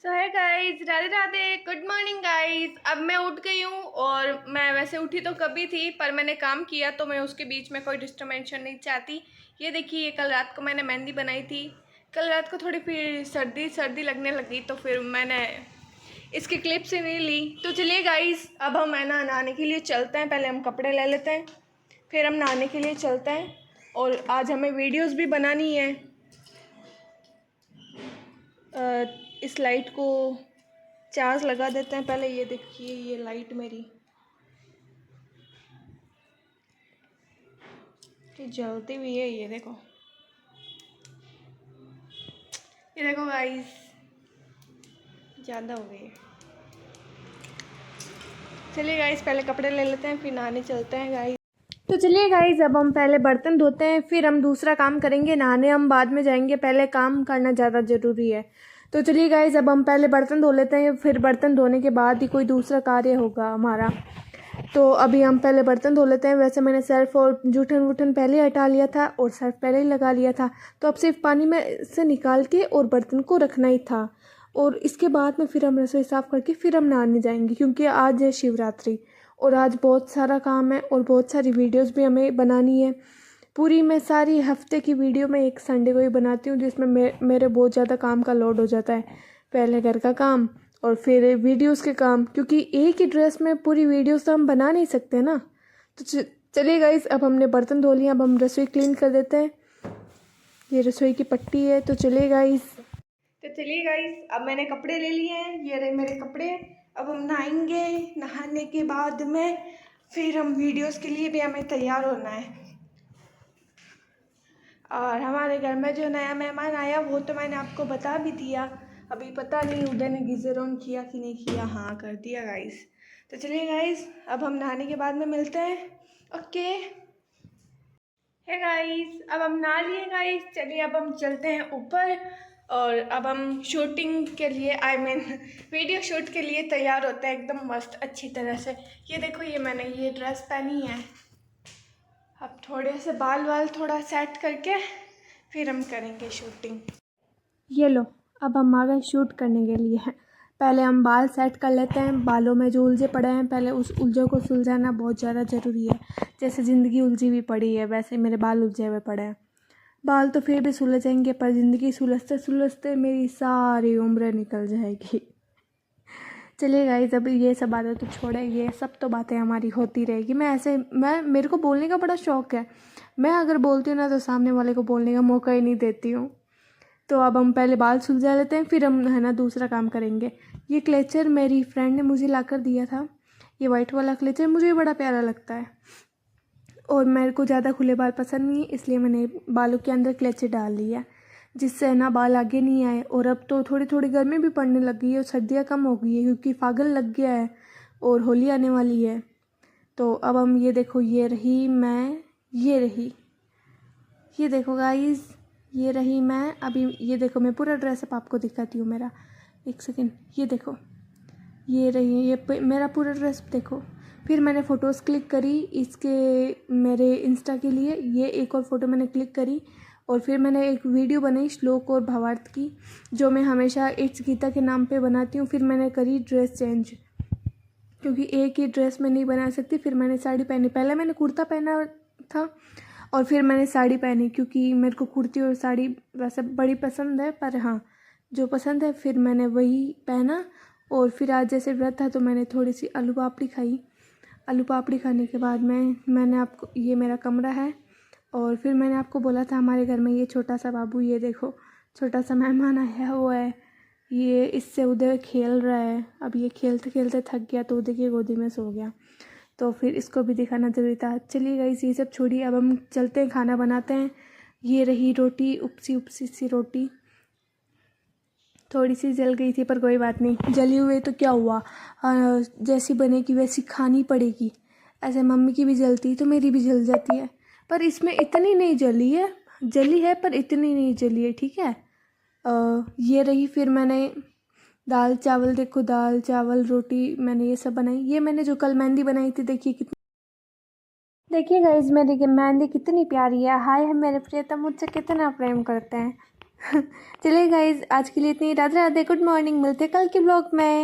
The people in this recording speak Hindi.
सो है guys, Radhe Radhe, good morning guys. अब मैं उठ गई हूँ और मैं वैसे उठी तो कभी थी, पर मैंने काम किया तो मैं उसके बीच में कोई डिस्टर्बेंशन नहीं चाहती। ये देखिए, कल रात को मैंने मेहंदी बनाई थी। कल रात को थोड़ी फिर सर्दी सर्दी लगने लगी तो फिर मैंने इसकी क्लिप्स ही नहीं ली। तो चलिए गाइज, अब हम है ना नहाने के लिए चलते हैं। पहले हम कपड़े ले लेते हैं, फिर हम नहाने के लिए चलते हैं। और आज हमें वीडियोज़ भी बनानी है। इस लाइट को चार्ज लगा देते हैं पहले। ये देखिए, ये लाइट मेरी ये जलती हुई है। ये देखो गाइस, ज़्यादा हो गई है। चलिए गाइस, पहले कपड़े ले लेते हैं, फिर नहाने चलते हैं गाइस। तो चलिए गाइस, अब हम पहले बर्तन धोते हैं, फिर हम दूसरा काम करेंगे। नहाने हम बाद में जाएंगे, पहले काम करना ज़्यादा ज़रूरी है। तो चलिए गाइस, अब हम पहले बर्तन धो लेते हैं, फिर बर्तन धोने के बाद ही कोई दूसरा कार्य होगा हमारा। तो अभी हम पहले बर्तन धो लेते हैं। वैसे मैंने सर्फ और जूठन वूठन पहले ही हटा लिया था और सर्फ पहले ही लगा लिया था, तो अब सिर्फ पानी में से निकाल के और बर्तन को रखना ही था। और इसके बाद में फिर हम रसोई साफ़ करके फिर हम नहाने जाएंगे, क्योंकि आज है शिवरात्रि और आज बहुत सारा काम है और बहुत सारी वीडियोस भी हमें बनानी है। पूरी मैं सारी हफ्ते की वीडियो मैं एक संडे को ही बनाती हूँ, जिसमें मेरे बहुत ज़्यादा काम का लोड हो जाता है। पहले घर का काम और फिर वीडियोस के काम, क्योंकि एक ही ड्रेस में पूरी वीडियोस तो हम बना नहीं सकते ना। तो चलिए गाइस, अब हमने बर्तन धो लिए, अब हम रसोई क्लीन कर देते हैं। ये रसोई की पट्टी है। तो चलिए गाइस, अब मैंने कपड़े ले लिए हैं। ये रहे मेरे कपड़े। अब हम नहाएंगे। नहाने के बाद में फिर हम वीडियोस के लिए भी हमें तैयार होना है। और हमारे घर में जो नया मेहमान आया वो तो मैंने आपको बता भी दिया। अभी पता नहीं उदय ने गीज़र ऑन किया कि नहीं किया। हाँ, कर दिया गाइस। तो चलिए गाइस, अब हम नहाने के बाद में मिलते हैं। ओके है गाइस, अब हम नहा लिए गाइस। चलिए अब हम चलते हैं ऊपर और अब हम शूटिंग के लिए वीडियो शूट के लिए तैयार होते हैं एकदम मस्त अच्छी तरह से। ये देखो, ये मैंने ये ड्रेस पहनी है। अब थोड़े से बाल वाल थोड़ा सेट करके फिर हम करेंगे शूटिंग। ये लो, अब हम आ गए शूट करने के लिए। पहले हम बाल सेट कर लेते हैं। बालों में जो उलझे पड़े हैं, पहले उस उलझों को सुलझाना बहुत ज़्यादा ज़रूरी है। जैसे ज़िंदगी उलझी हुई पड़ी है, वैसे मेरे बाल उलझे हुए पड़े हैं। बाल तो फिर भी सुलझेंगे, पर ज़िंदगी सुलझते सुलझते मेरी सारी उम्र निकल जाएगी। चलिए गाइस, अब ये सब बातें तो छोड़े, ये सब तो बातें हमारी होती रहेगी। मेरे को बोलने का बड़ा शौक़ है। मैं अगर बोलती हूँ ना तो सामने वाले को बोलने का मौका ही नहीं देती हूँ। तो अब हम पहले बाल सुलझा लेते हैं, फिर हम है ना दूसरा काम करेंगे। ये क्लेचर मेरी फ्रेंड ने मुझे ला कर दिया था। ये वाइट वाला क्लेचर मुझे बड़ा प्यारा लगता है और मेरे को ज़्यादा खुले बाल पसंद नहीं है, इसलिए मैंने बालों के अंदर क्लेचर डाल लिया, जिससे है ना बाल आगे नहीं आए। और अब तो थोड़ी थोड़ी गर्मी भी पड़ने लग गई है और सर्दियाँ कम हो गई है, क्योंकि फागल लग गया है और होली आने वाली है। तो अब हम ये देखो, ये रही मैं, ये रही, ये देखो गाइस, ये रही मैं। अभी ये देखो, मैं पूरा ड्रेसअप आपको दिखाती हूँ मेरा। एक सेकेंड, ये देखो, ये रही, ये मेरा पूरा ड्रेसअप देखो। फिर मैंने फ़ोटोज़ क्लिक करी इसके, मेरे इंस्टा के लिए। ये एक और फ़ोटो मैंने क्लिक करी और फिर मैंने एक वीडियो बनाई श्लोक और भावार्थ की, जो मैं हमेशा इट्स गीता के नाम पे बनाती हूँ। फिर मैंने करी ड्रेस चेंज, क्योंकि एक ही ड्रेस में नहीं बना सकती। फिर मैंने साड़ी पहनी। पहले मैंने कुर्ता पहना था और फिर मैंने साड़ी पहनी, क्योंकि मेरे को कुर्ती और साड़ी वैसे बड़ी पसंद है, पर हाँ, जो पसंद है फिर मैंने वही पहना। और फिर आज जैसे व्रत था तो मैंने थोड़ी सी आलू पापड़ी खाई। आलू पापड़ी खाने के बाद मैंने आपको, ये मेरा कमरा है और फिर मैंने आपको बोला था हमारे घर में ये छोटा सा बाबू, ये देखो छोटा सा मेहमान आया हुआ है। ये इससे उधर खेल रहा है। अब ये खेलते खेलते थक गया तो उधर की गोदी में सो गया, तो फिर इसको भी दिखाना ज़रूरी था। चलिए गाइस, ये सब छोड़िए, अब हम चलते हैं खाना बनाते हैं। ये रही रोटी, उपसी उपसी सी रोटी, थोड़ी सी जल गई थी पर कोई बात नहीं, जली हुई तो क्या हुआ, जैसी बनेगी वैसी खानी पड़ेगी। ऐसे मम्मी की भी जलती तो मेरी भी जल जाती है, पर इसमें इतनी नहीं जली है, जली है पर इतनी नहीं जली है, ठीक है। ये रही, फिर मैंने दाल चावल, देखो दाल चावल रोटी मैंने ये सब बनाई। ये मैंने जो कल मेहंदी बनाई थी, देखिए कितनी, देखिए गाइस मेरी मेहंदी कितनी प्यारी है। हाय है मेरे प्रियतम मुझसे कितना प्रेम करते हैं। चलिए गाइज, आज के लिए इतनी। राधे राधे, गुड मॉर्निंग, मिलते हैं कल के ब्लॉग में।